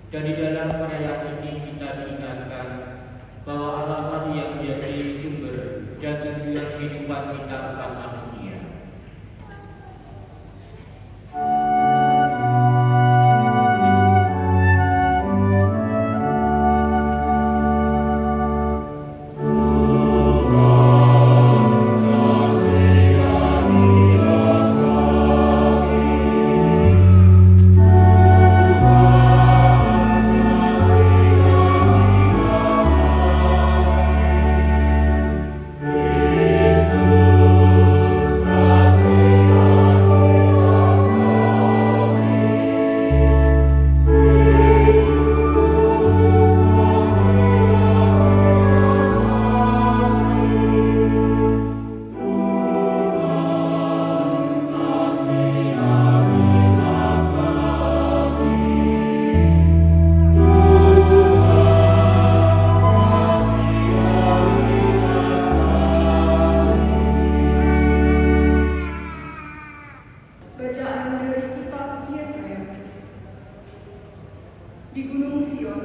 Dan di dalam perayaan ini kita diingatkan bahwa Allah lah yang menjadi sumber dan tujuan kehidupan kita umat manusia. Bacaan dari kitab Yesaya. Di Gunung Sion,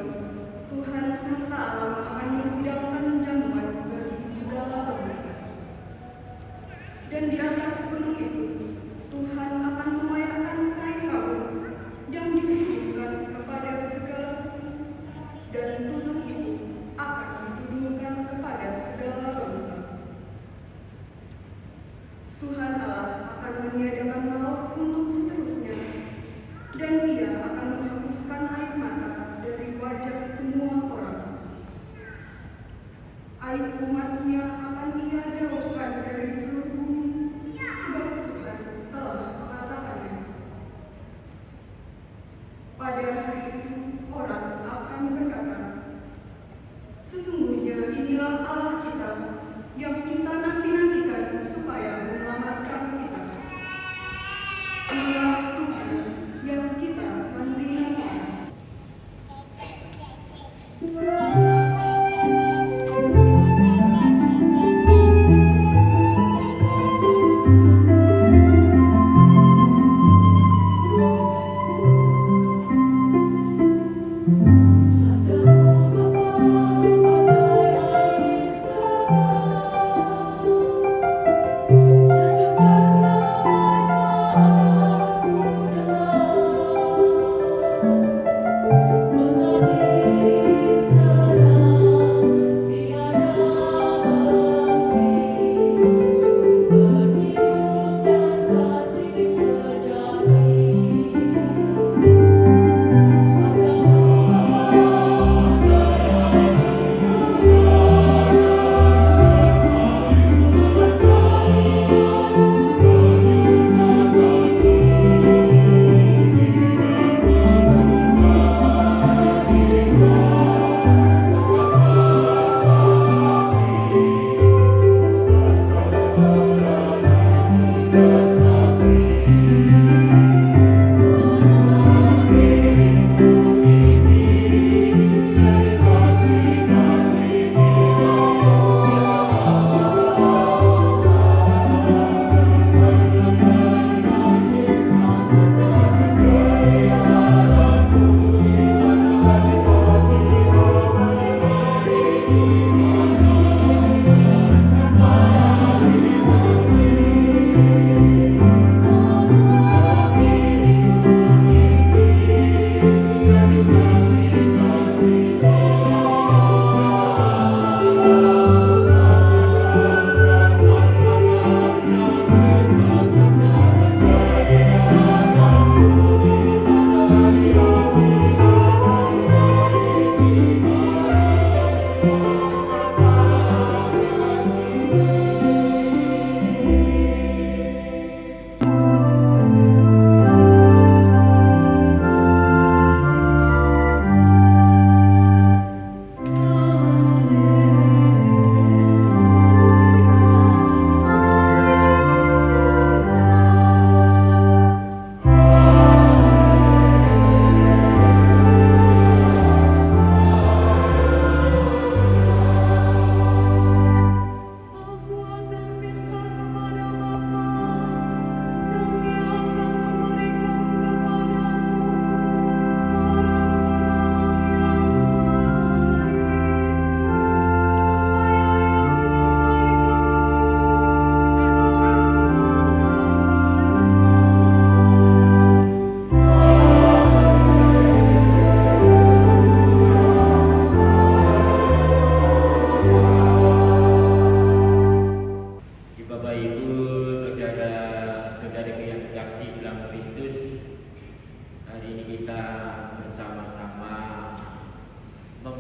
Tuhan semesta alam akan menghidangkan jamuan bagi segala bangsa. Dan di atas gunung itu, Tuhan akan memayakkan kain kawin yang disuguhkan kepada segala suku, dan tudung itu akan ditudungkan kepada segala bangsa. Tuhan Allah akan meniadakan maut untuk seterusnya, dan Ia akan menghapuskan air mata dari wajah semua orang. Aib umatnya akan Ia jauhkan dari seluruh bumi, sebab Tuhan telah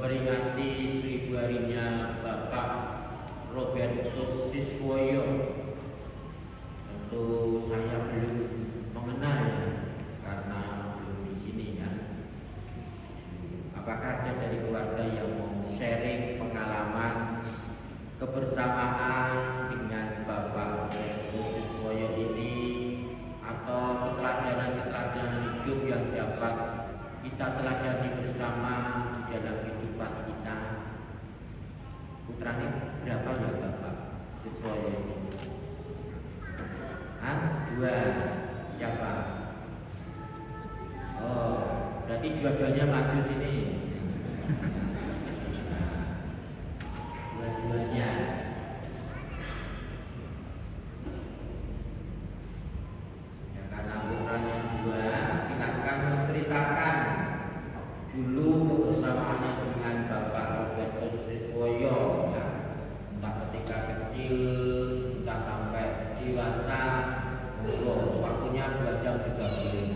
memperingati 1000 harinya Bapak Robertus Siswoyo. Tentu saya belum mengenal karena belum di sini ya. Apakah ada dari keluarga yang mau sharing pengalaman kebersamaan dengan Bapak Robertus Siswoyo ini, atau keteladanan-keteladanan hidup yang dapat kita teladani bersama di dalam kehidupan kita? Putranya berapa ya Bapak Siswoyo ini? Dua. Siapa? Oh, berarti dua-duanya maju sini. Dua-duanya. Ya, karena putranya dua, silakan menceritakan dulu kebersamaannya dengan Bapak Robertus Siswoyo ya. Entah ketika kecil, entah sampai dewasa. Waktunya 2 jam juga boleh.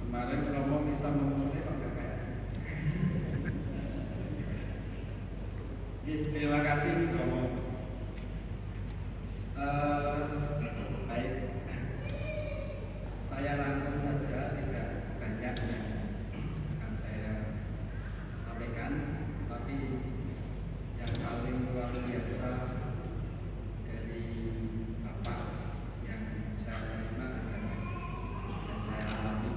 Kemarin ngomong bisa memulai pakai kayak. Terima kasih ngomong. Baik, saya rangkum saja, tidak banyak yang akan saya sampaikan, tapi yang paling luar biasa dari Bapak yang saya terima adalah dan saya alami.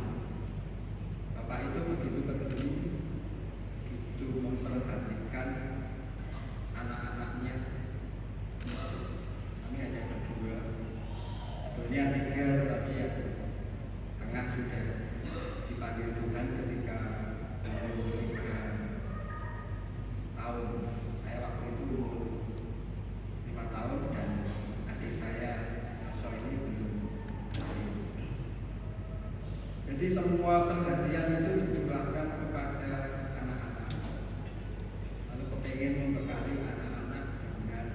Bapak itu begitu peduli, begitu memperhatikan anak-anaknya. Kami hanya berdua, sebetulnya 3, tetapi yang tengah sudah dipanggil Tuhan ketika umur 3 tahun. Saya waktu itu umur 5 tahun dan adik saya Yoso ini belum lahir. Jadi semua perhatian itu dicurahkan kepada anak-anak. Lalu kepengen membekali anak-anak dengan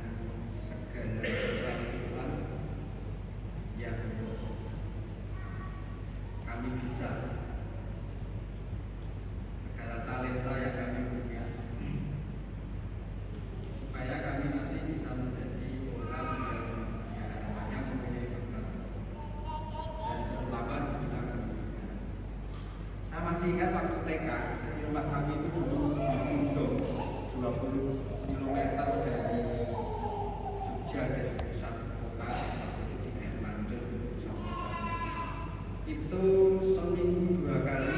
segala keterampilan yang kami bisa, segala talenta yang kami punya, supaya kami nanti bisa menjadi orang yang harapannya mempunyai bekal dan terutama di bidang pendidikan. Saya masih ingat waktu TK, jadi rumah kami itu dulu di Gunung 20 km dari Jogja, dari pusat kota, itu di Air Mancur, pusat kota. Itu seminggu 2 kali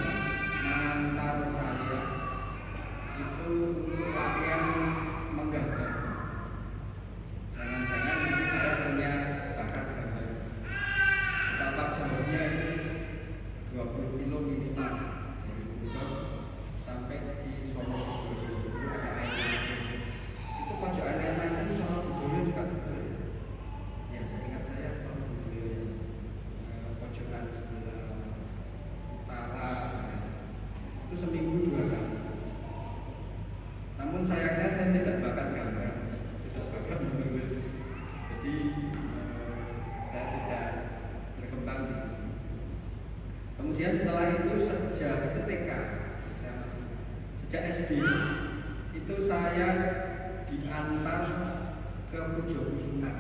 mengantar saya itu untuk latihan menggambar. Jangan-jangan nanti saya punya bakat gambar. Betapa jauhnya itu 20 kilo minimal dari Bogor sampai di Solo Budoyo. Dulu ada air mancur. Itu pojokan air mancur Solo Budoyo juga betul ya. Ya, seingat saya Solo Budoyo pojokan sebelah utara itu seminggu 2 kali. Namun sayangnya saya tidak bakat gambar, tidak bakat menulis, jadi saya tidak berkembang di sini. Kemudian setelah itu sejak itu TK, saya masih sejak SD itu saya diantar ke Pujokusuma.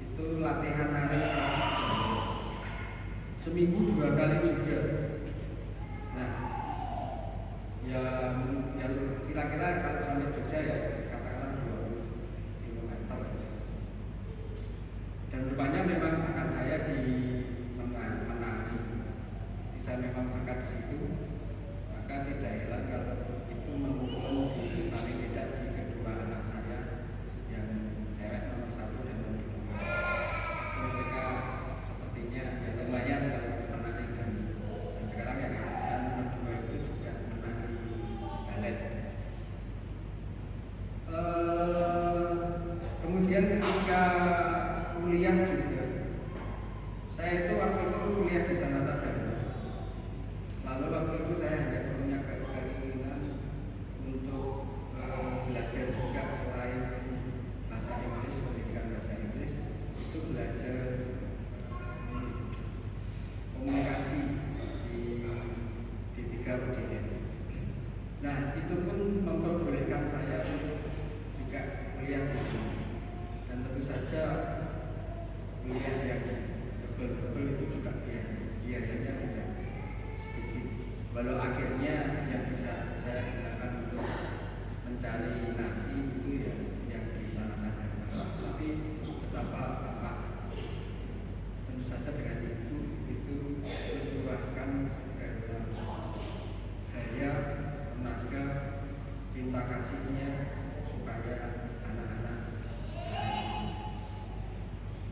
Itu latihan nari klasik Jawa. Seminggu 2 kali juga. Nah, ya kira-kira kalau sampai Jogja ya katakanlah 20 km. Dan rupanya memang bakat saya di menari. Jadi saya memang bakat di situ. Maka tidak heran kalau itu menurun di paling tidak di kedua anak saya yang cewek nomor 1 dan nomor 2. Mereka sepertinya ya lumayan menari dan sekarang yang saya nomor 2 itu juga menari balet. Kemudian ketika kuliah juga, saya itu waktu itu kuliah di Sanata Dharma. Lalu waktu itu saya hanya punya keinginan untuk belajar juga selain bahasa Inggris, pendidikan bahasa Inggris, itu belajar komunikasi walau akhirnya yang bisa saya gunakan untuk mencari nasi itu ya yang di sana ada, tapi betapa Bapak tentu saja dengan itu mencurahkan segala daya, tenaga, cinta kasihnya supaya anak-anak berhasil.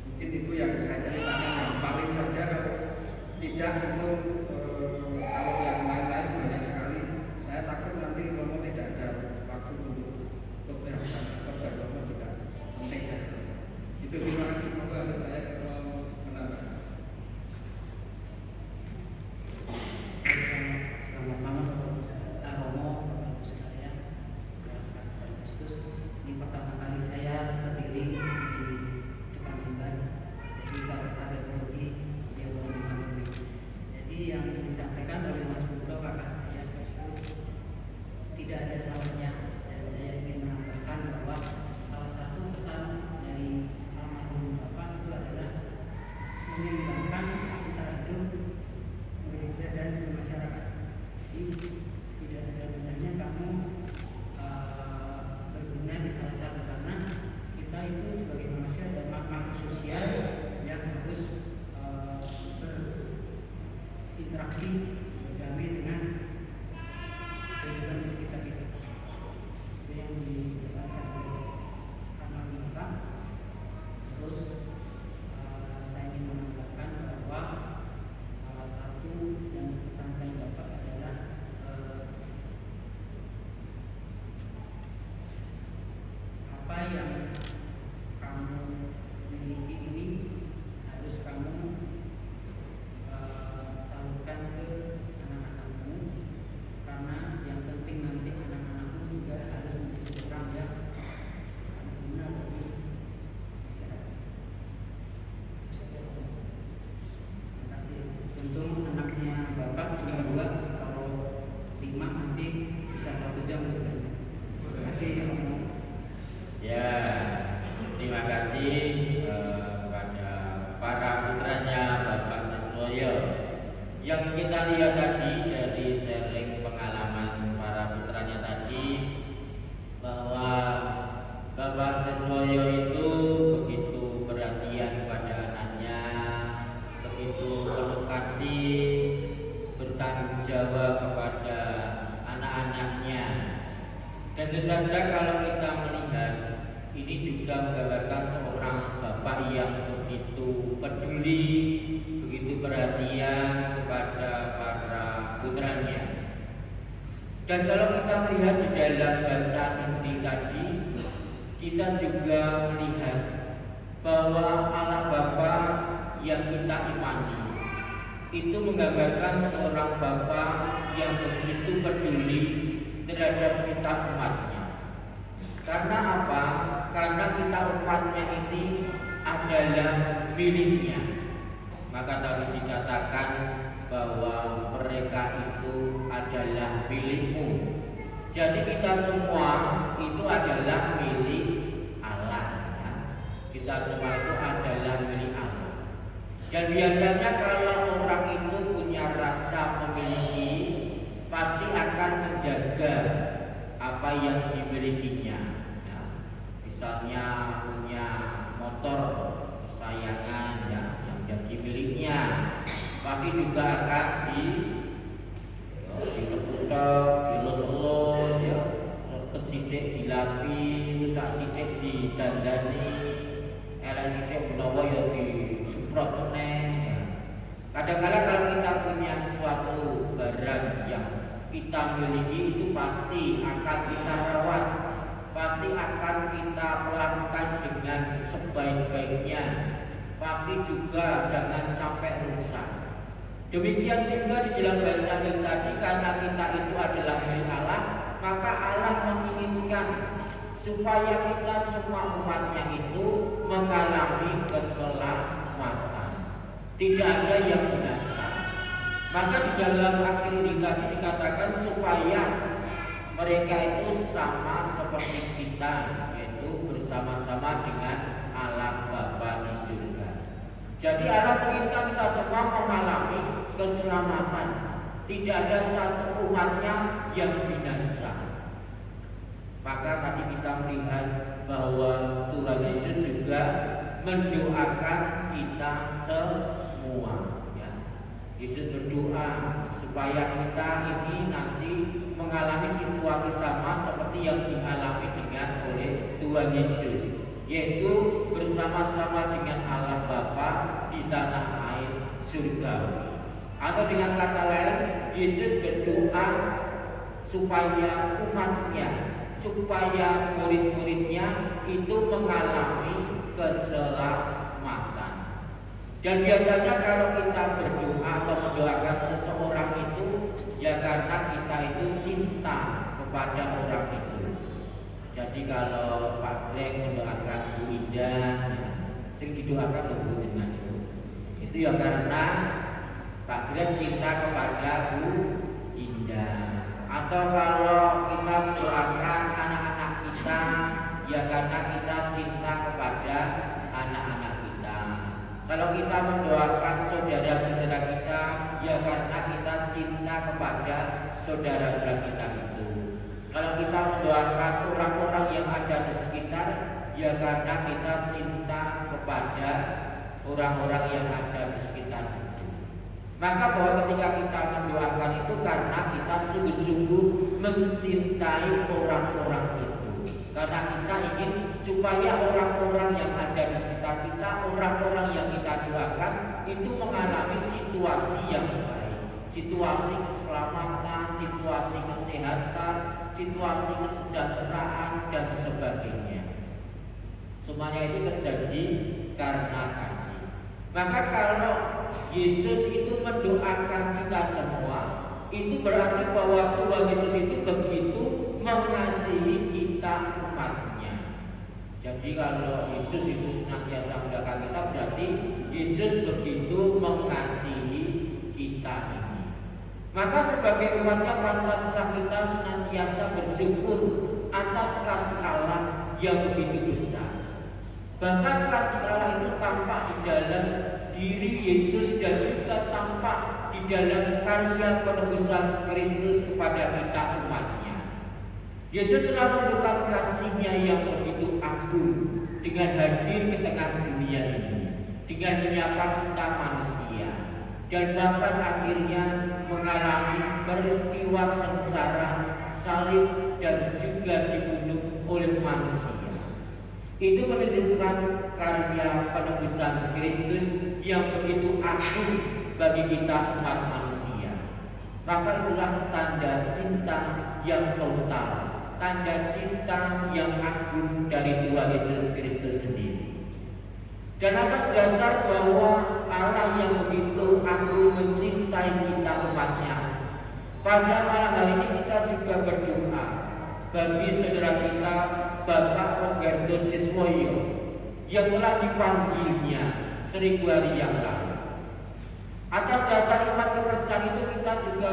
Mungkin itu yang saya ceritakan yang paling saja, kalau tidak itu kalau yang lain-lain banyak sekali. Saya takut nanti Romo tidak ada waktu untuk khotbah Romo juga penting saja. Itu terima kasih Bapak, saya menambah. Selamat malam Bapak Romo, Bapak sekalian, dalam kasih Kristus. Ini pertama kali saya berdiri di depan mimbar, jadi kalau ada grogi dia boleh dimaklumi. Jadi yang disampaikan oleh Mas Bunto kakak saya tersebut tidak ada salahnya, dan saya ingin menambahkan bahwa salah satu pesan dari almarhum Bapak itu adalah menyeimbangkan cara hidup gereja dan masyarakat. Jadi tidak ada gunanya kamu berguna di salah satu, karena kita itu sebagai manusia dan makhluk sosial yang harus berinteraksi, berdamai dengan kehidupan di sekitar kita. Itu yang dipesankan oleh almarhum Bapak. Terus saya ingin menambahkan bahwa salah satu yang dipesankan Bapak adalah apa yang kamu miliki ini harus kamu salurkan ke anak-anakmu, karena yang penting nanti anak-anakmu juga harus menjadi orang yang berguna bagi masyarakat. Itu saja Bapak. Terima kasih. Untung anaknya Bapak cuma 2, kalau 5 nanti bisa 1 jam juga. Terima kasih Romo. Ya, terima kasih kepada para putranya Bapak Siswoyo. Yang kita lihat tadi dari sharing pengalaman para putranya tadi, bahwa Bapak Siswoyo itu begitu perhatian pada anaknya, begitu penuh kasih, bertanggung jawab kepada anak-anaknya. Tentu saja kalau kita melihat, ini juga menggambarkan seorang bapak yang begitu peduli, begitu perhatian kepada para putranya. Dan kalau kita melihat di dalam bacaan inti tadi, kita juga melihat bahwa Allah Bapa yang kita imani itu menggambarkan seorang bapa yang begitu peduli terhadap kita umatnya. Karena apa? Karena kita umatnya ini adalah miliknya. Maka tadi dikatakan bahwa mereka itu adalah milikmu. Jadi kita semua itu adalah milik Allah, ya. Kita semua itu adalah milik Allah. Dan biasanya kalau orang itu punya rasa memiliki, pasti akan menjaga apa yang dimilikinya, ya. Misalnya punya motor kesayangan, ya, yang jadi miliknya, pasti juga akan dileputak, dilus-elus, ya, kecidik dilapi, rusak sidik didandani, elek sidik menawa ya disuprot meneh, ya. Kadang-kadang kalau kita punya suatu barang yang kita miliki, itu pasti akan kita rawat, pasti akan kita perlakukan dengan sebaik-baiknya, pasti juga jangan sampai rusak. Demikian juga di dalam bacaan tadi, karena kita itu adalah milik Allah, maka Allah menginginkan supaya kita semua umatnya itu mengalami keselamatan, tidak ada yang binasa. Maka di dalam akhir ini tadi dikatakan supaya mereka itu sama seperti kita, yaitu bersama-sama dengan Allah Bapa di surga. Jadi Allah menginginkan kita semua mengalami keselamatan, tidak ada satu umatnya yang binasa. Maka tadi kita melihat bahwa Tuhan Yesus juga mendoakan kita semua. Ya. Yesus berdoa supaya kita ini nanti mengalami situasi sama seperti yang dialami oleh Tuhan Yesus, yaitu bersama-sama dengan Allah Bapa di tanah air surgawi. Atau dengan kata lain, Yesus berdoa supaya umatnya, supaya murid-muridnya itu mengalami keselamatan. Dan biasanya kalau kita berdoa atau mendoakan seseorang itu, ya karena kita itu cinta kepada orang itu. Jadi kalau Pak Greg mendoakan Bu Indah, ya, sering didoakan loh Bu dengan itu ya karena Pak Greg cinta kepada Bu Indah. Atau kalau kita mendoakan anak-anak kita, ya karena kita cinta kepada anak-anak kita. Kalau kita mendoakan saudara-saudara kita, ya karena kita cinta kepada saudara-saudara kita itu. Kalau kita mendoakan orang-orang yang ada di sekitar, ya karena kita cinta kepada orang-orang yang ada di sekitar itu. Maka bahwa ketika kita mendoakan itu karena kita sungguh-sungguh mencintai orang-orang itu. Karena kita ingin supaya orang-orang yang ada di sekitar kita, orang-orang yang kita doakan itu mengalami situasi yang baik, situasi keselamatan, situasi kesehatan, situasi kesejahteraan dan sebagainya. Semuanya itu terjadi karena kasih. Maka kalau Yesus itu mendoakan kita semua, itu berarti bahwa Tuhan Yesus itu begitu mengasihi kita umatnya. Jadi kalau Yesus itu senantiasa mendoakan kita, berarti Yesus begitu mengasihi kita ini. Maka sebagai umatnya pantaslah kita senantiasa bersyukur atas kasih Allah yang begitu besar. Bahkan kasih Allah itu tampak di dalam diri Yesus dan juga tampak di dalam karya penebusan Kristus kepada kita umatnya. Yesus telah menunjukkan kasih-Nya yang begitu agung dengan hadir ke tengah dunia ini, dengan menyapa kita manusia, dan bahkan akhirnya mengalami peristiwa sengsara, salib dan juga dibunuh oleh manusia. Itu menunjukkan karya penebusan Kristus yang begitu agung bagi kita umat manusia. Maka itulah tanda cinta yang total, tanda cinta yang agung dari Tuhan Yesus Kristus sendiri. Dan atas dasar bahwa Allah yang begitu agung mencintai kita umatnya, pada malam hari ini kita juga berdoa bagi saudara kita Bapak Roberto Siswoyo yang telah dipanggilnya 1000 hari yang lalu. Atas dasar iman kepercayaan itu kita juga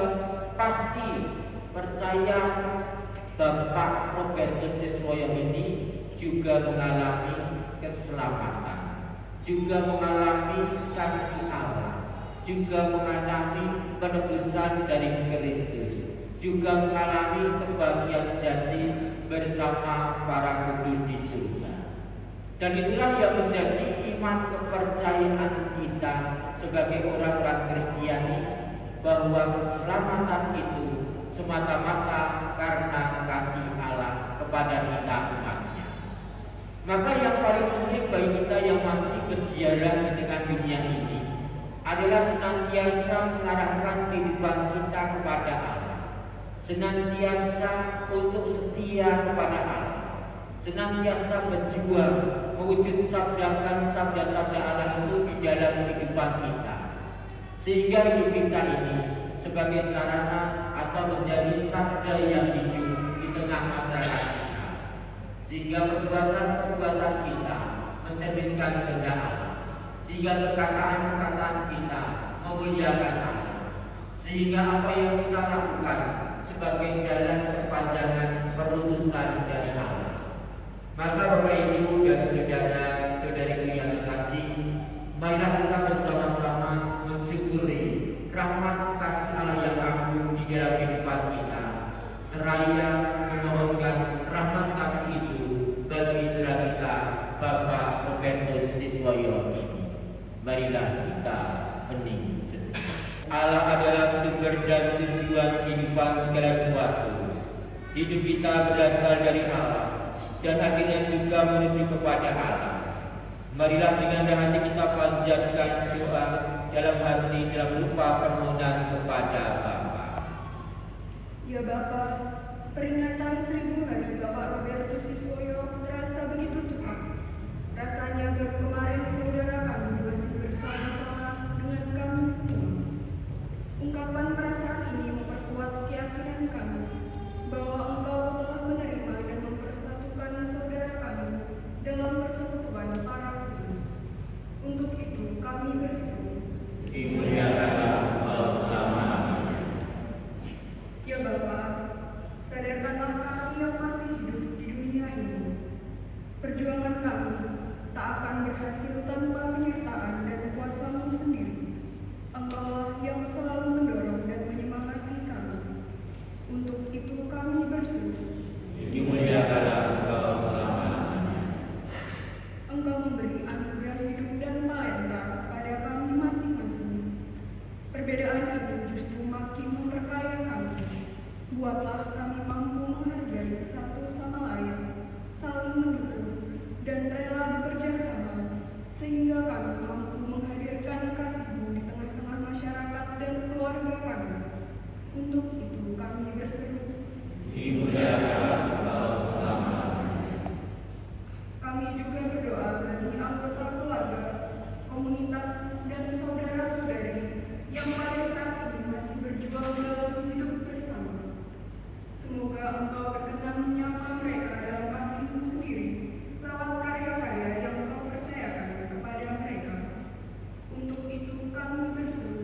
pasti percaya Bapak Roberto Siswoyo ini juga mengalami keselamatan, juga mengalami kasih Allah, juga mengalami penebusan dari Kristus, juga mengalami kebahagiaan sejati bersama para kudus di surga. Dan itulah yang menjadi iman kepercayaan kita sebagai orang-orang Kristiani, bahwa keselamatan itu semata-mata karena kasih Allah kepada kita umatnya. Maka yang paling penting bagi kita yang masih berziarah di tengah dunia ini adalah senantiasa mengarahkan kehidupan kita kepada Allah, senantiasa untuk setia kepada Allah, senantiasa berjuang mewujud sabdakan sabda-sabda Allah itu di dalam kehidupan kita, sehingga hidup kita ini sebagai sarana atau menjadi sabda yang hidup di tengah masyarakat kita, sehingga perbuatan-perbuatan kita mencerminkan kehendak Allah, sehingga perkataan-perkataan kita memuliakan Allah, sehingga apa yang kita lakukan sebagai jalan perpanjangan perutusan dari Allah. Maka Bapak Ibu dan saudara-saudariku yang terkasih, marilah kita bersama-sama mensyukuri rahmat kasih Allah yang agung seraya memohonkan rahmat kasih itu bagi saudara kita Bapak Robertus Siswoyo ini. Marilah kita hening sejenak. Allah adalah sumber dan tujuan kehidupan segala sesuatu. Hidup kita berasal dari Allah dan akhirnya juga menuju kepada Allah. Marilah dengan hati kita panjatkan doa dalam hati dalam rupa permohonan kepada Bapa. Ya Bapa, peringatan 1000 hari Bapak Robertus Siswoyo terasa begitu cepat. Rasanya baru kemarin saudara kami masih bersama-sama dengan kami semua. Ungkapan perasaan ini memperkuat keyakinan kami bahwa Engkau telah menerima dan mempersatukan saudara kami dalam persekutuan para kudus. Untuk itu kami berseru, Dimuliakanlah Engkau selama-lamanya. Ya Bapa, sadarkanlah kami yang masih hidup di dunia ini. Perjuangan kami tak akan berhasil tanpa penyertaan dan kuasa-Mu sendiri. Engkaulah yang selalu mendorong dan menyemangati kami. Untuk itu kami berseru, Dimuliakanlah Engkau selama-lamanya. Engkau memberi anugerah hidup dan talenta kepada kami masing-masing. Perbedaan ini justru makin memperkaya kami. Buatlah kami mampu menghargai satu sama lain, saling mendukung, dan rela bekerja sama, sehingga kami mampu menghadirkan kasih-Mu di tengah-tengah masyarakat dan keluarga kami. Untuk itu kami berseru, Dimuliakanlah Engkau selama-lamanya. kami juga berdoa bagi anggota keluarga, komunitas, dan saudara-saudari yang pada saat ini masih berjuang dalam hidup bersama. Semoga Engkau berkenan menyapa mereka dalam kasih-Mu sendiri lewat karya-karya yang Engkau percayakan kepada mereka. Untuk itu kami berseru,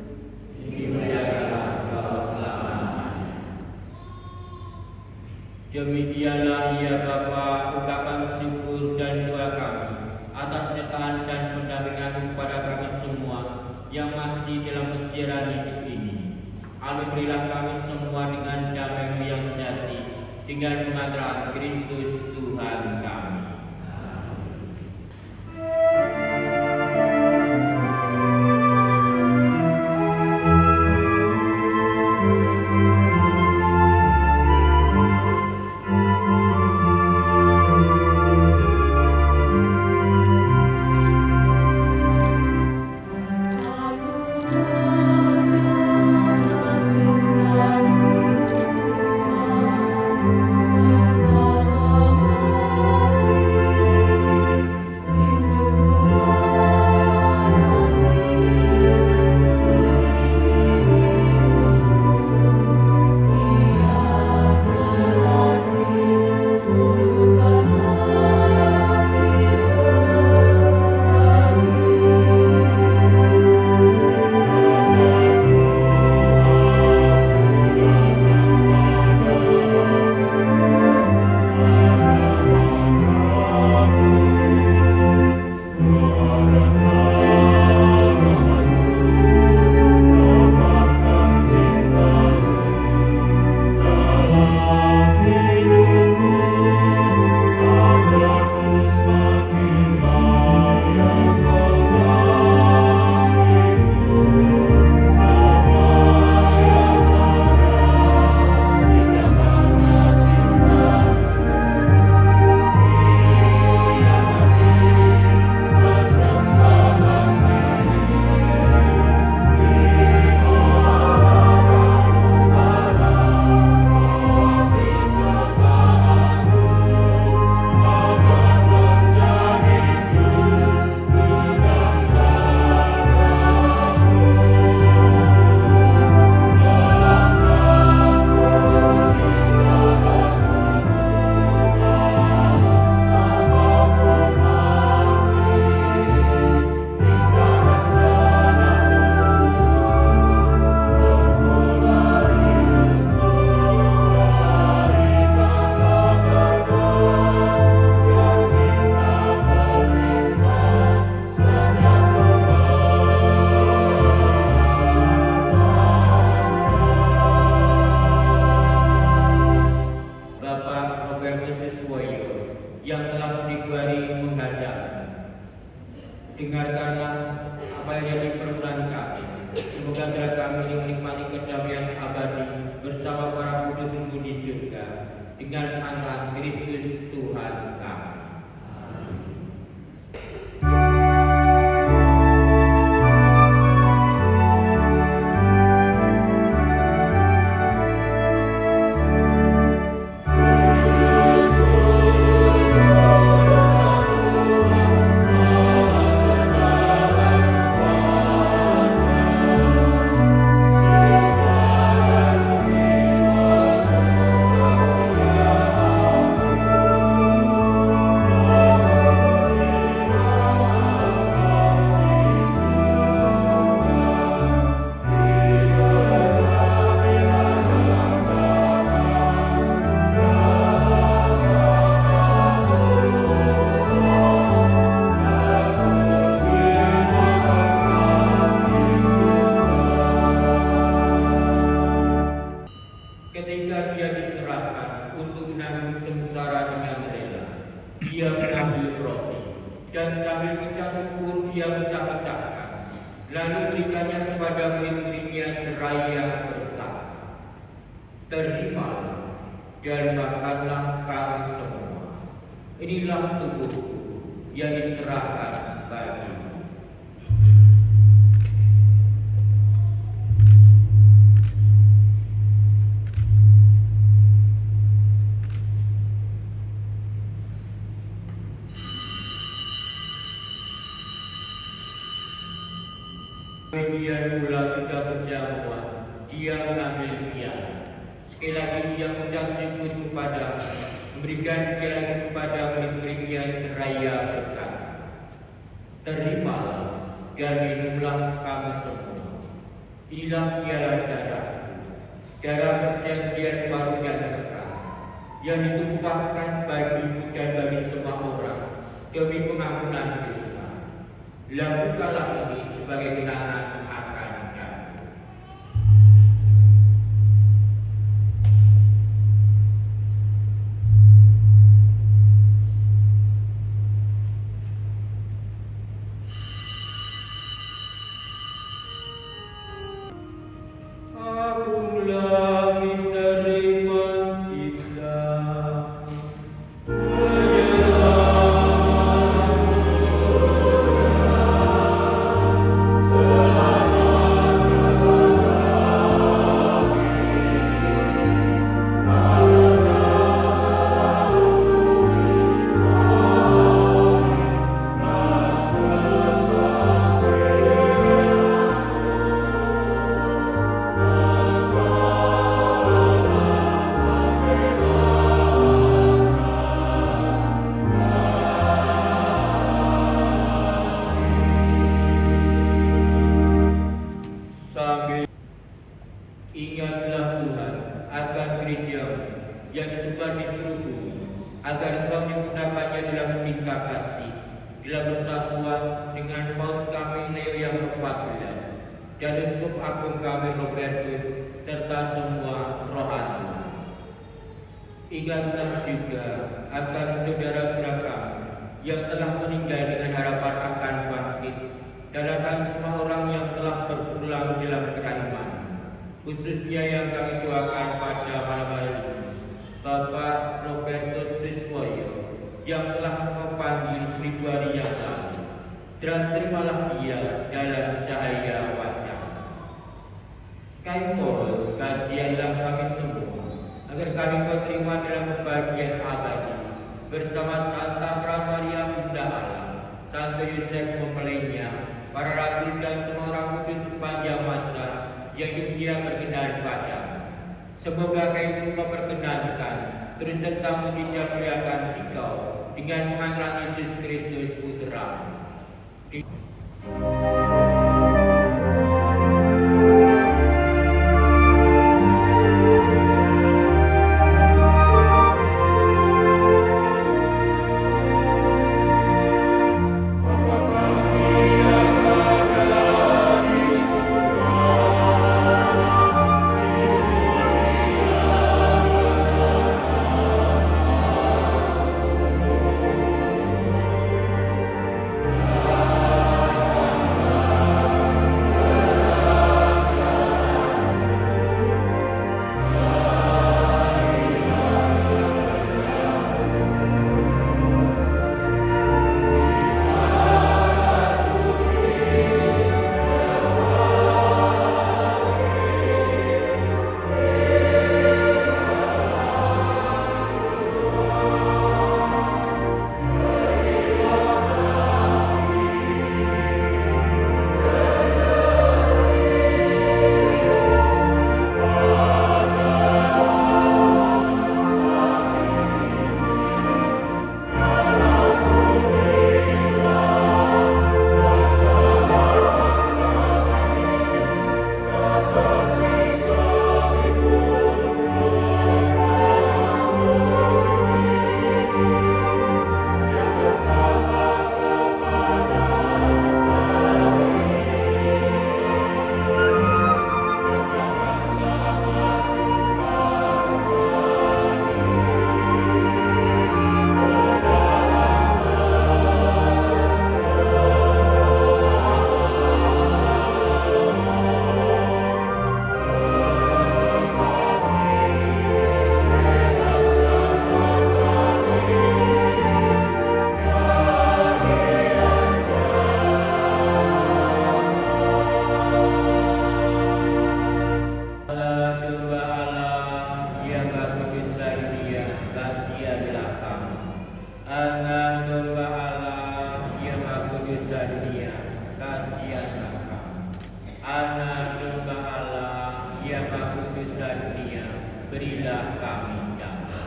Dimuliakanlah Engkau selama-lamanya. Demikianlah ya Bapa, ungkapan syukur dan doa kami atas penyertaan dan pendampingan kepada kami semua yang masih dalam perjalanan hidup ini. Anugerilah kami semua dengan damai yang sejati dengan pengantaran Kristus Tuhan kami. Amin. kami menikmati kedamaian abadi bersama para kudus-mu di surga dengan anak Kristus Tuhan kami. Ketika dia diserahkan untuk menanggung sengsara dengan rela, dia mengambil roti dan sambil mengucap syukur dia pecah-pecahkan, lalu berikannya kepada murid-muridnya seraya berkata, "Terimalah dan makanlah kamu semua. Inilah tubuhku yang diserahkan bagimu." Kemudian pula sudah berjamuan, dia mengambil piala. Sekali lagi dia mengucap syukur kepada, memberikan piala kepada murid-muridnya seraya berkata, "Terimalah dan minumlah kamu semua. Inilah piala darahku, darah perjanjian baru dan kekal, yang ditumpahkan bagimu dan bagi semua orang demi pengampunan dosa. Lakukanlah ini sebagai kenangan akan aku." Akulah misteri kita. Ingatlah Tuhan akan gereja-Mu yang disebar di seluruh bumi, agar Engkau menggunakannya dalam cinta kasih, dalam persatuan dengan Paus kami Leo yang ke-14 dan Uskup Agung kami Robertus serta semua rohani. Ingatlah juga akan saudara-saudara kami yang telah meninggal dengan harapan akan bangkit, dan akan semua orang yang telah berpulang dalam kerahiman, khususnya yang kami doakan pada malam hari ini, Bapak Robertus Siswoyo yang telah memanggil 1000 hari yang lalu, dan terimalah dia dalam cahaya wajah. Kami mohon kasihanlah kami semua, agar kami terima dalam kebahagiaan abadi bersama Santa Pramaria Bunda Allah, Santo Yosef mempelainya, para rasul dan semua orang kudus sepanjang masa yang hidup dia berkenan pada. Semoga kami memperkenankan terus serta mujizat muliakan Dikau dengan pengangkatan Yesus Kristus Putra. berilah kami damai.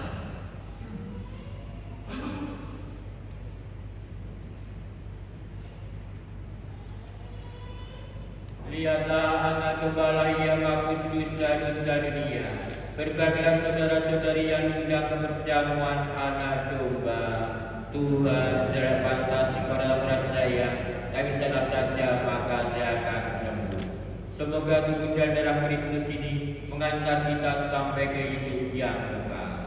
Lihatlah anak gembala yang menghapus dosa-dosa dunia. Berbahagialah saudara-saudari yang diundang ke perjamuan anak domba. Tuhan, secara pantas kepada percaya, kami salah saja maka saya akan sembuh. Semoga tubuh dan darah Kristus ini mengantar kita sampai ke hidup yang kekal.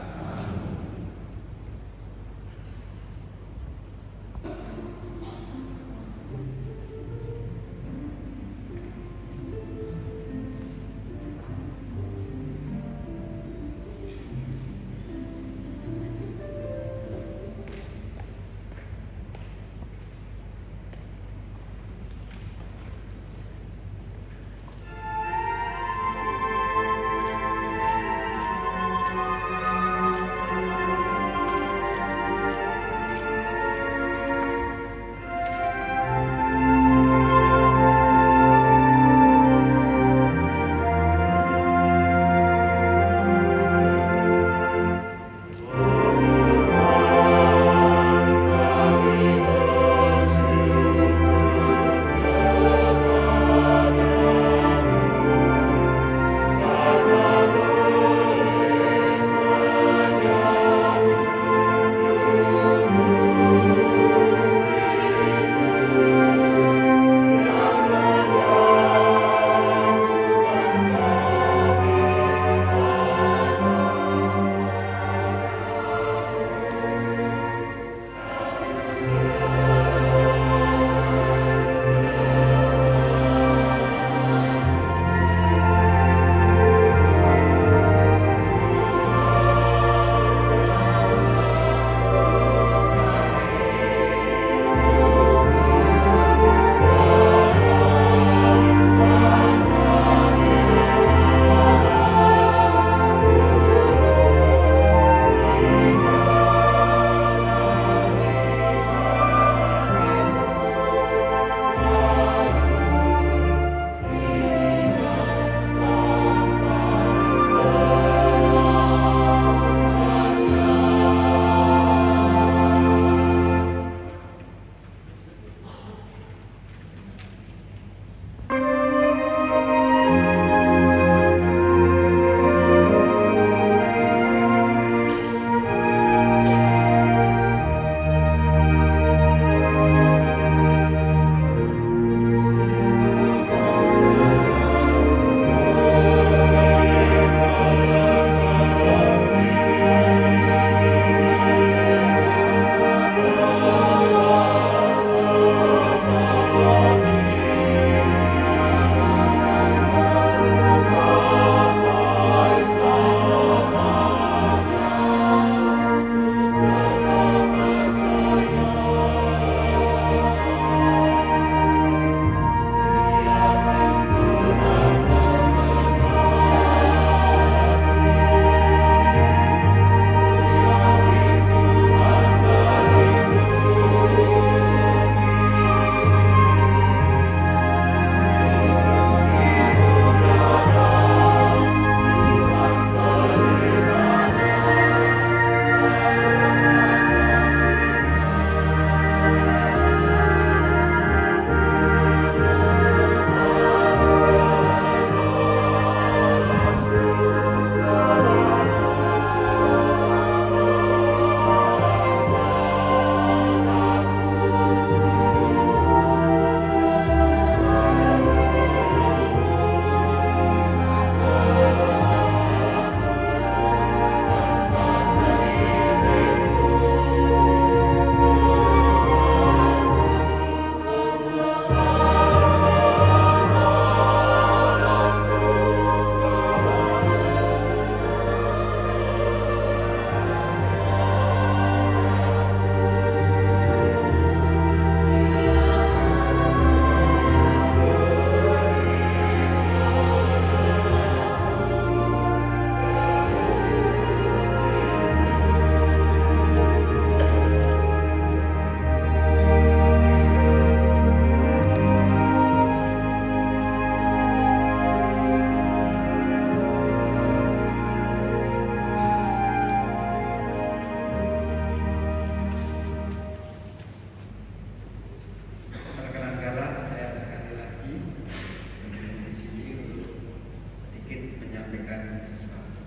sesuatu.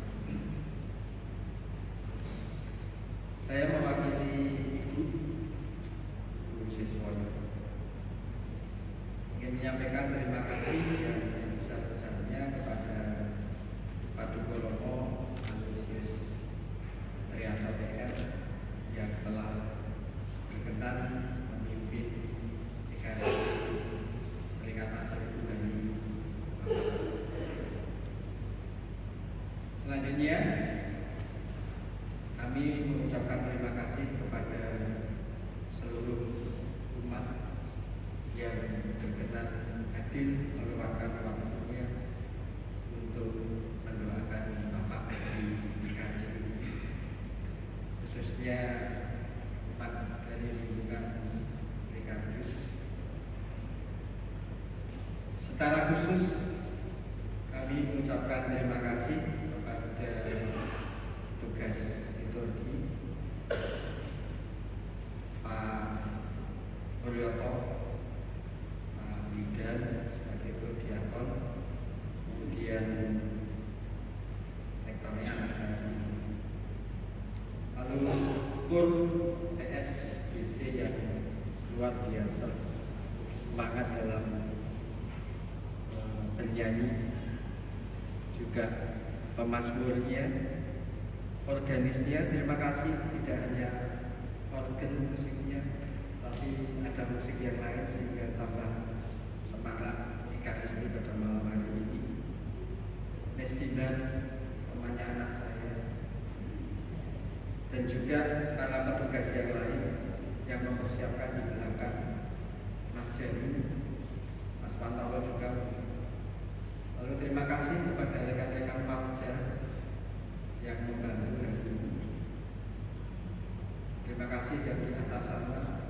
Saya mewakili Ibu Siswoyo ingin menyampaikan terima kasih yang sebesar-besarnya kepada Paduka Romo Aloysius Trianto PR yang telah berkenan memimpin Ekaristi peringatan 1000 hari Bapak. Selanjutnya kami mengucapkan terima kasih kepada seluruh umat yang berkenan hadir meluangkan waktunya untuk mendoakan Bapak di Ekaristi, khususnya umat dari lingkungan Ricardius. Secara khusus kami mengucapkan terima kasih kepada tugas liturgi Pak Mulyoto, Pak Widan sebagai prodiakon, kemudian rektornya anak saya sendiri, lalu kur TSDC yang luar biasa semangat dalam bernyanyi, juga pemazmurnya, organisnya. Terima kasih, tidak hanya organ musiknya, tapi ada musik yang lain sehingga tambah semangat Ekaristi pada malam hari ini. Nestina, temannya anak saya, dan juga para petugas yang lain yang mempersiapkan di belakang, Mas Jani, Mas Pantalo juga. Lalu terima kasih kepada rekan-rekan Pamja yang membantu hari ini. Terima kasih yang di atas sana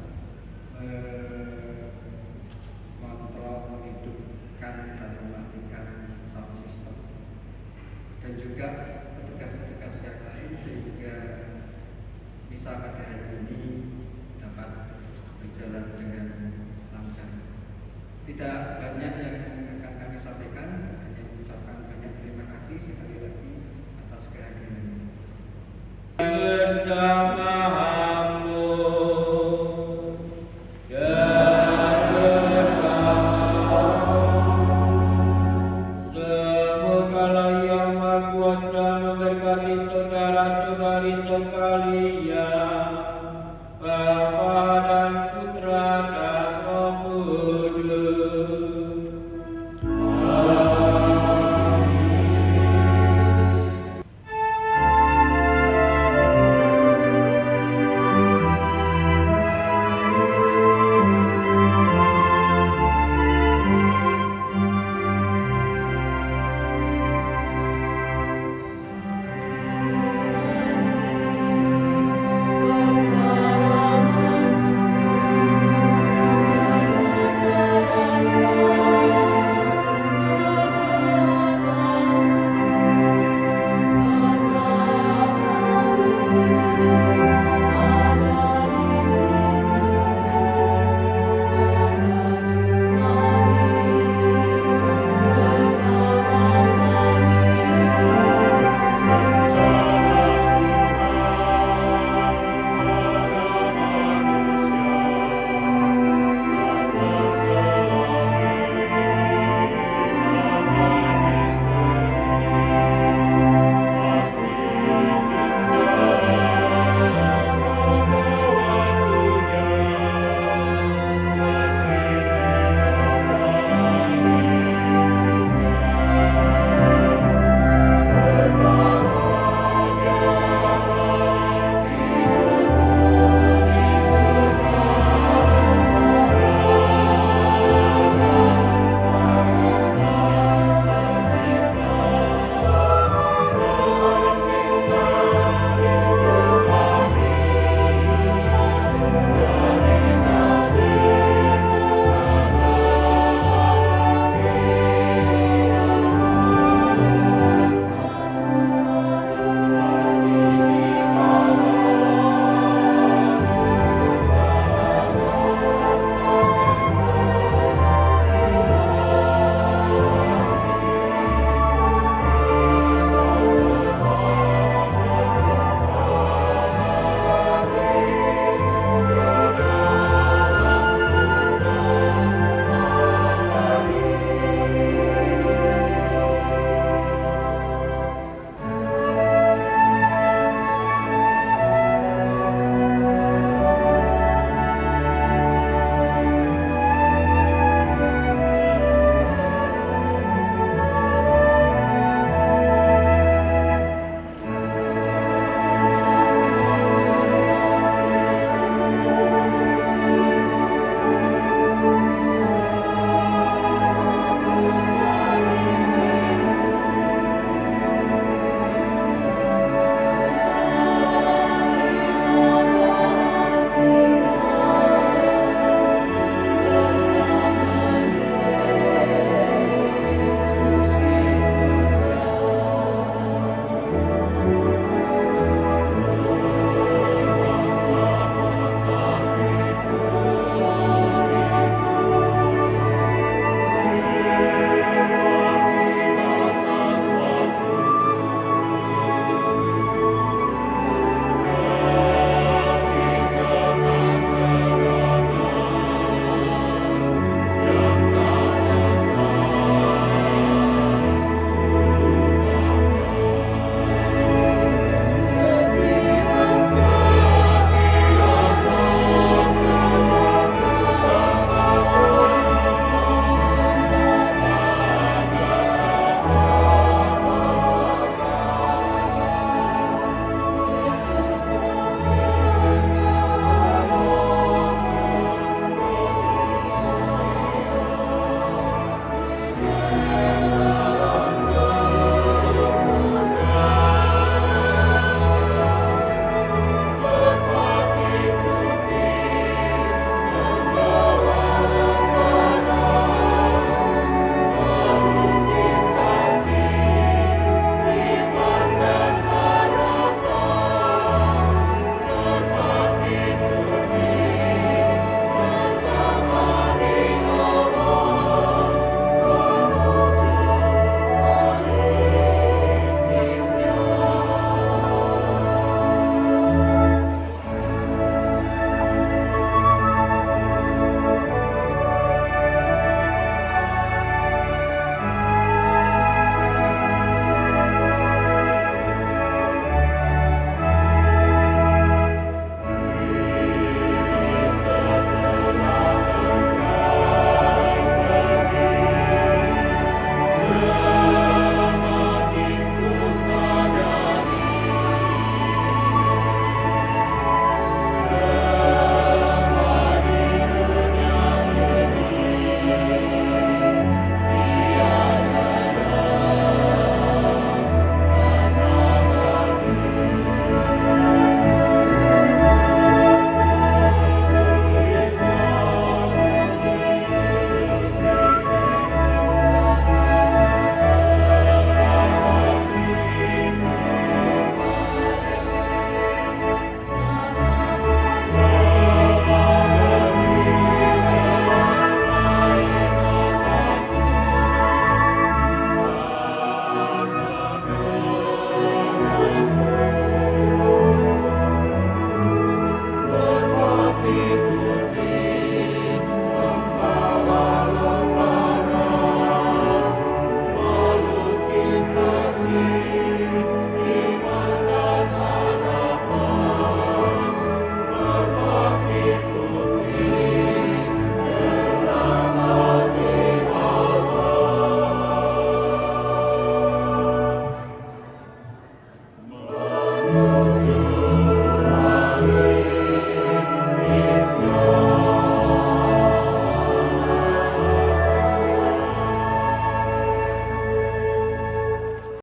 mengontrol, menghidupkan dan mematikan sound system, dan juga petugas-petugas yang lain sehingga bisa pada hari ini dapat berjalan dengan lancar. Tidak banyak yang akan kami sampaikan, hanya mengucapkan banyak terima kasih sekali lagi atas kehadirannya. Bersamamu semoga Yang Maha Kuasa memberkati saudara